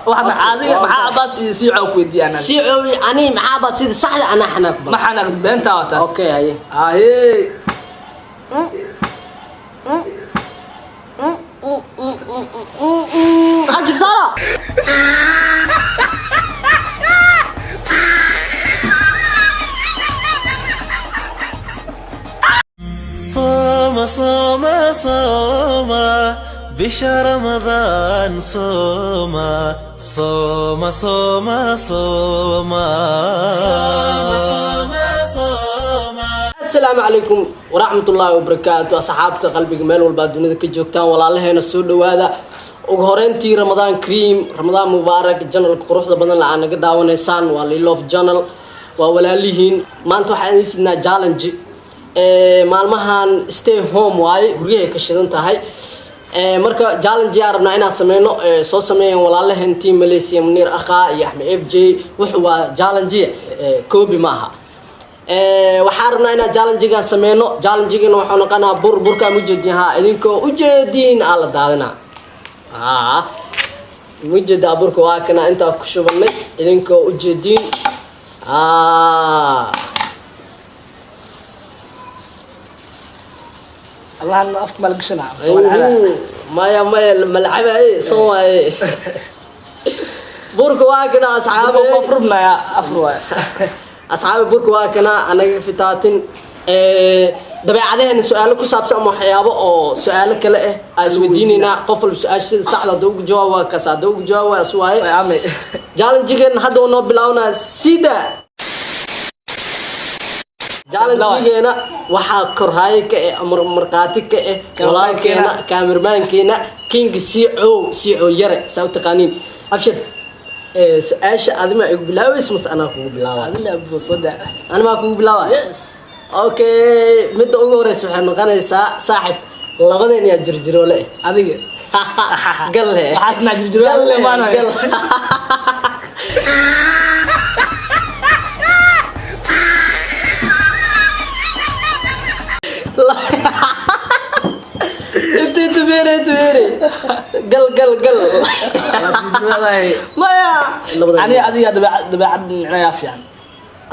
واحد عادي مع عباس يسيعوا كويدي أنا سيعوي أنا مع عباس سيد صح أنا حناك ما حنا بنت أوتاس أوكي هاي هاي أجيب سارة صوم صوم صوم بشهر رمضان صوم صوم صوم صوم السلام عليكم ورحمة الله وبركاته أصحابتي قلبي جمال والبادونية كجوكتان ولا الله هنا السود وهذا وهورنتي رمضان كريم رمضان مبارك جنرال قروح بدن لعنا قد داون إنسان واللي لوف جنرال وولا ليهين ما أنتوا حنيسنا جالنج maalmahan stay home waaye guriga ka shidan tahay marka challenge yaa rabnaa inaan sameeyno soo sameeyeen walaalahan team Malaysia Munir Akha iyo Ahmed FJ wuxuu waa challenge koobi maaha waxaan rabnaa inaan challenge-ga sameeyno challenge-gana waxaan noqonaa burka mujeedin ha idinkoo u jeedin ala daadina mujeeda burka waa kana inta ku shubanay idinkoo u jeedin الله أنا أفك ملقشنا مايا ملعبة إيه صوا إيه بورك واكنا أصحابي أفرمنا يا أفروا أصحابي بورك واكنا أنا في تاتين دبي عليه سؤالك وسابس أم حيابه أو سؤالك لا إيه أسوديننا قفل بسؤال سعد دوق جواب كساد دوق جواب سواي يا عمي جالن جيجن هذا ونبلاونا سيدا jaalantigeena waxa korhaayay ka marqaati ka walaalkeena cameraman-keena king CEO yare saw taqaanin abshir su'aasha adima ay bilaaways mas ana ku bilaawaa adila abdo sada ana ma ku bilaawaa yes okay mid ugu horeysa waxay noqonaysaa saaxib labadeen yaa jirjiro le adiga gal le waxaasna jirjiro le maana gal انت بيري قل ما يا انا ادي دبعد عنايا فيان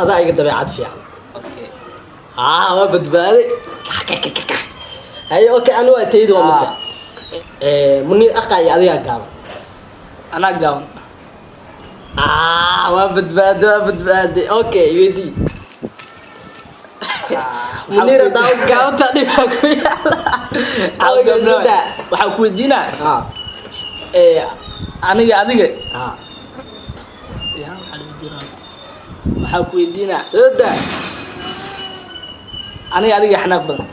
هذا اي دبعد فيان اوكي ما بدبالي هاي اوكي انا واتيد والله منير اخاي ادي قال انا قاون ما بدبادي اوكي يدي منير داو قاون تاني باكو يلا waxaa ku weydiinaa aniga waxaa ku weydiinaa sooda aniga xanaaq badan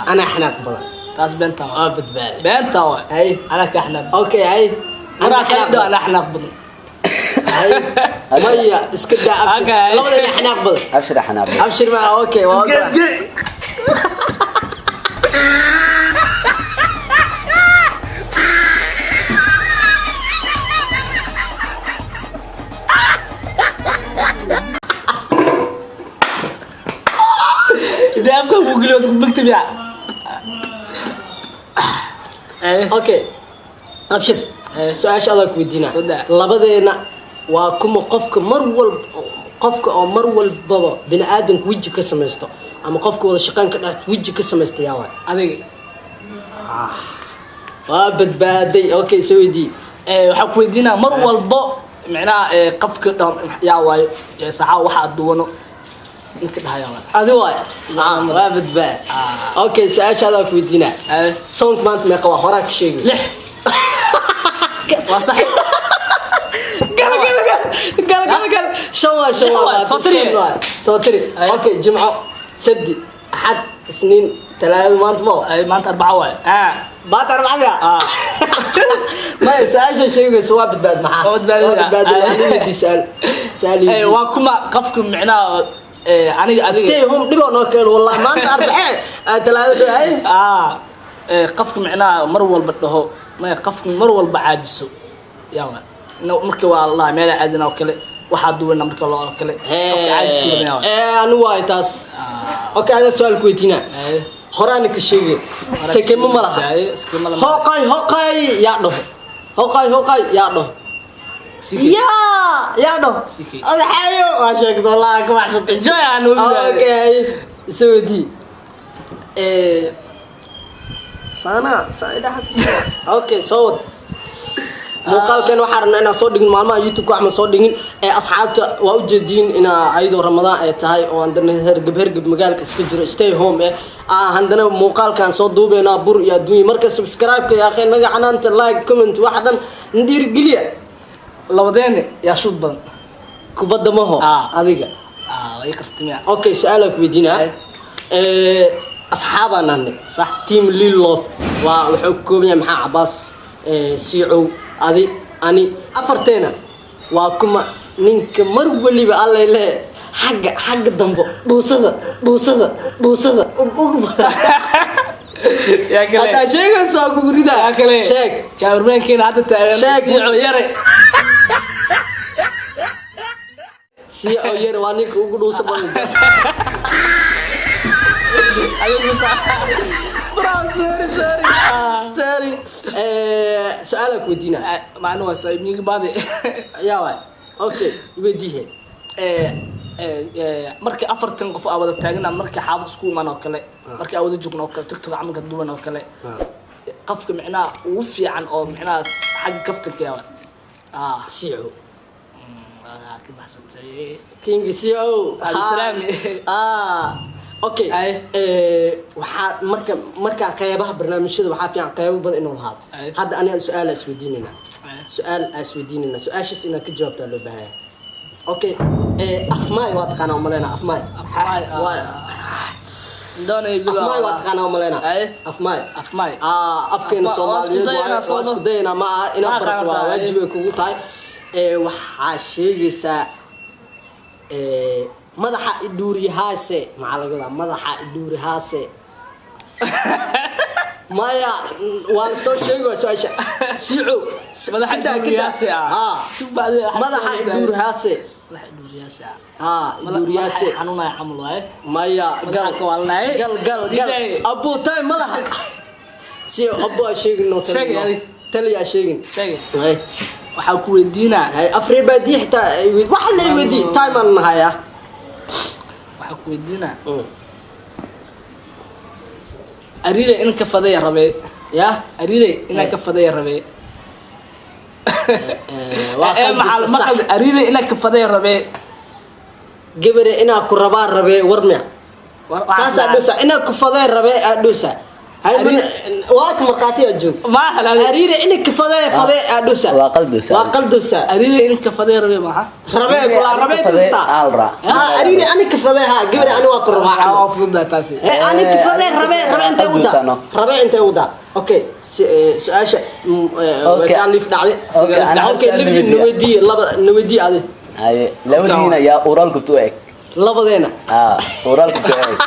أنا حناق بلا taas beenta بدبالي beenta waa هاي ana ka xanaaq أوكي هاي أنا حناق badan هاي مية اسكت أبشر لولا حناق بلا أبشر حناق أبشر معه أوكي ده أبغى أقول له بكتب يا أوكي أبشر سؤال الله كودينا صدق لبدينا وكم قفك أو مرول بابا بني آدم وجه كسمسته أما قفك ولا شقان كده وجه كسمسته يا واي أديك بدبادي أوكي سوي دي waxaa ku weydiinaa mar walba macnaa qafka yaa waayo saxa waxa duwano inka dhahayo هذا واي ما بدباد أوكي سؤال هذا كودينا صوت ما أنت مقوى وراك شيء لح وصحيح قال شوا صوتري اوكي جمعه سبت احد سنين ثلاثه ما انت 4 واي ما تعرف عنها ما يسأل شيء سواء بدباد معاه بدباد يعني سؤال اي وكما قفكم معناه aniga stay home dhibo noo keen wallahi maanta arbaceen talaado ay qafku macnaa mar walba dhaho ma qafku mar walba caajiso yaa markii waa Allah meel aadina oo kale waxa duwana markii loo kale anu waa taas okay ana su'aal ku weydiina horaan ka sheegay sakema malaha hoqay yaa dhaho هوقاي يا دو يا دو هذا حيو عشان والله كم احسن جاي انا اوكي سودي سانا سايدا اوكي صوت muuqaalkan waxaan rabnaa inaan soo dhigin maalmaha youtube waxaan soo dhigin asxaabta waa u jeediin in ayadoo ramadaan ay tahay oo andana hergab magaalka iska jiro stay home handana muuqaalkan soo duubeynaa bur iyo adduunyo marka subscribe ka yaaqeen naga canaanta like comment waxa dhan ndir geliya labadeena yaa shoot badan kubadda maho adiga way qartimiya okay su'aal ku weydiinaa asxaabana صح team lilof waa wuxuu koobayaa maxaa cabaas siicow adi ani afarteena waa kuma ninka mar waliba alla ilaa xagga dambo dhuusada ugu يا كلي hada sheegan soo kugu rida يا كلي sheeg كاميرمانكين hadda taagan siico yare siico yare waa ninka ugu dhuusa badan sorry سؤالك ودينا معناه سايب نيجي بعد يا واي اوكي وديه markii afartan qof aa wada taagna markii xaabad isku imaan oo kale markii aa wada joogno oo kale tiktok camalka duwan oo kale qafka macnaa ugu fiican oo macnaa xag kaftanka yaa siico ka baxsantay king siico salaami اوكي waxa marka qaybaha barnaamijyada waxa fiican qaybo badan inuu lahaado hadda aniga su'aal isweydiinayna su'aashaas ina ka jawaabta loo baahan اوكي afmaay waad qana umalena afmaay doonay bilaw afmaay waad qana umalena afmaay afkeena Soomaaliyeed waa isku dayna ma ina barto waa waajib kugu tahay waxa sheegaysa madaxa iduriyahaase maxaa laga wadaa madaxa iduriyahaase maya waan soo sheegay su'aasha siico madaxa iduriyahaase madaxa iduriyahaase iduriyahaase xanuunay camal waaye maya gal abu tay madaxa si abu sheegin noo taliya sheegin waxa ku weydiinaa afriba diixta waxa la weydiin time aan nahaya waxa ku weydiina aride in ka faday rabe ya aride in ka faday rabe waa maxal aride in ka faday rabe gabar ina ku rabaa rabe warmiya saasa dhusa ina ku faday rabe dhusa هاي من واك مرقاتي الجوز ما هلا أريد إنك فضاء أدوسا وقلدوسا أريد إنك فضاء ربي معها ربي كلا ربي دوستا أريد أنك فضاء ها قبل أنا واكر ربع أفضل تاسي أنك فضاء ربي أنت ودا ربي أنت ودا أوكي سؤال كان لي في دعي أوكي نودي عليه هاي لو دينا يا أورال كتوعك لبضينا أورال كتوعك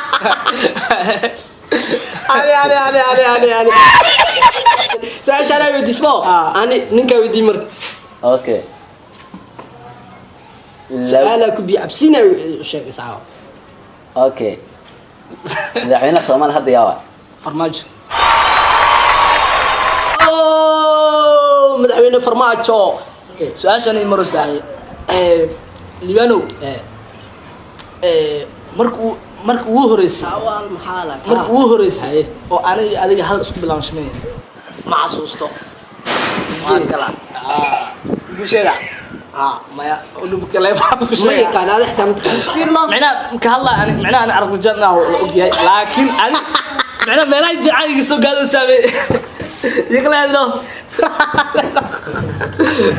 علي سؤال شرعي ودي سمو أنا نينكا ودي مرك أوكي سؤالك بيعبسينا شيء ساعة أوكي دعينا صومان هذا يا فرماج مدعوين فرماج سؤال شنو مرسا ليبانو markii ugu horeysay markii ugu horeysay oo aniga adiga hal isku bilaabshamay ma xasuusto waan kala bisheeda maya ودب كلام ما يقان هذا احتمت كثير ما معناه كهلا معناه انا اعرف رجالنا اوكي لكن انا معناه ما لا جعل يسوق هذا سامي يقلع له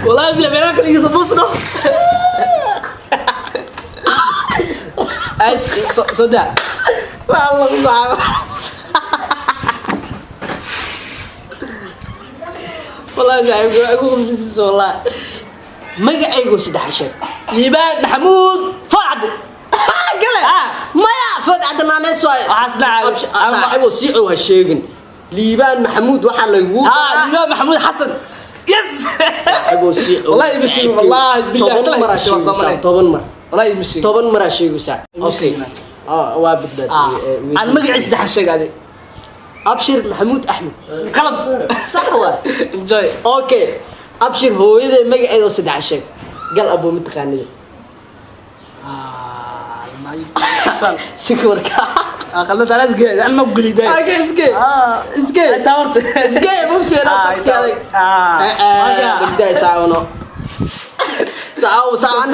والله بلا ما كان يسبوسنا ايش صدق والله صعب والله زعيم اقول بس والله magacaygu saddex sheeg liibaan maxamuud faad gale maya faad adnaanees waay asnaa saaxibo siico ha sheegin liibaan maxamuud waxa lagu liibaan maxamuud xasan yes saaxibo siico wallahi bishi wallahi billahi wallahi bishi 10 mar sheegaysa okay waa badbad aan magaciisa saddex sheeg ade abshir maxamuud ahmed qalab صح waa enjoy okay abshir hooyaday magaceeda oo saddex sheeg gal abuu mataqaanida سكورك خليت على سجى انا ما بقولي ده اسكي اسكي انت ورت اسكي مو بسيرة تختارك بداية ساعة ونو ساعة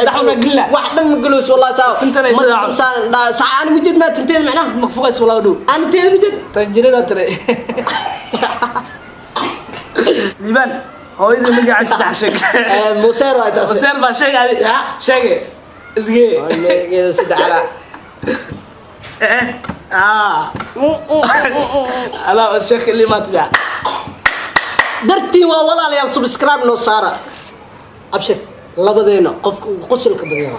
دحونا قلة واحدة من قلوس والله ساعة تنتين ساعة أنا مجد ما تنتين معناه مفوقس ولا دو أنا تنتين مجد تنجرين ترى لبان هو إذا مجي عايز تحشك مسير وايد مسير ما شيء هذه شيء اسقي كذا سد على أنا الشيخ اللي ما تبع درتي والله ليال سبسكرايب نو سارة أبشر لبدينا قف قصل كبدينا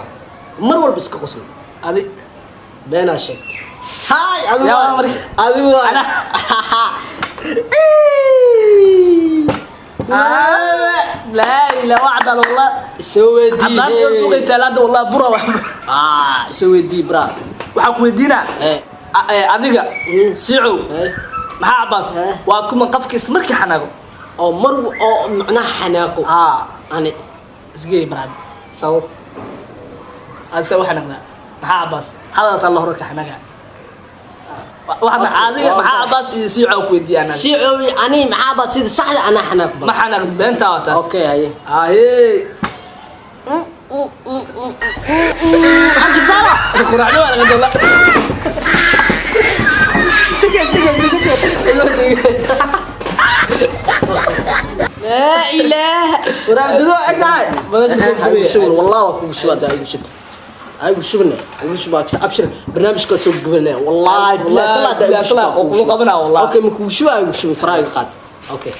مرة بس كقصل هذه بين الشيء هاي يا مري أدوى أنا لا إله وعد الله سوي دي عباد يسوق التلاد والله برا سوي دي برا وحكوا دينا adiga siicow maxaa cabaas waa kuma qafkiis markii xanaaqo oo mar oo macnaha xanaaqo ani isgay brad saw asa waxa naqda maxaa cabaas hadalta Allah horka xanaaqa waxna adiga maxaa cabaas iyo siicow ku weydiiyana siicow ani maxaa cabaas sida saxda ana xanaaq ma xanaaq beenta wataas okay haye حاج سارة قرعنا ولا قد الله سكت لا إله ورا دو أقعد شغل والله وكل شو هذا أيوة شغل أيوة شغلنا أيوة شو أبشر برنامج كسب قبلنا والله لا قبلنا والله أوكي مكو شو أيوة شو فراغ قاد أوكي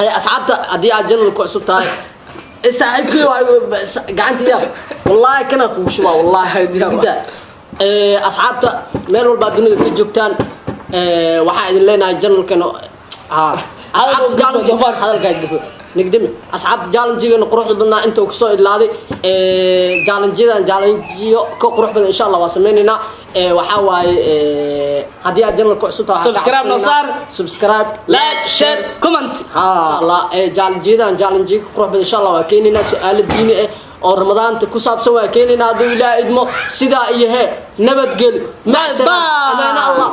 هي أصحابته أدي أجن الكوسب تاعي صاحبكي قعنتي يا والله كنا كوشوا والله كده أصحابته ميل والبعضون اللي جوكتان واحد لنا جنرال كانوا أصحاب جالن جفار هذا القاعد جفار نقدم أصحاب جالن جينا قروح بدنا أنت وكسو اللادي جالن جيو كقروح بدنا إن شاء الله واسميننا وحاواي هدي جنرال كوسوتا سبسكرايب نصار سبسكرايب لايك شير كومنت لا جالن جي قروح بدنا إن شاء الله وكيننا سؤال الديني oo Ramadan ku saabsan waa keenina haduu Ilaahay idmo sida iyo he nabad gel ma salaam amaana Allah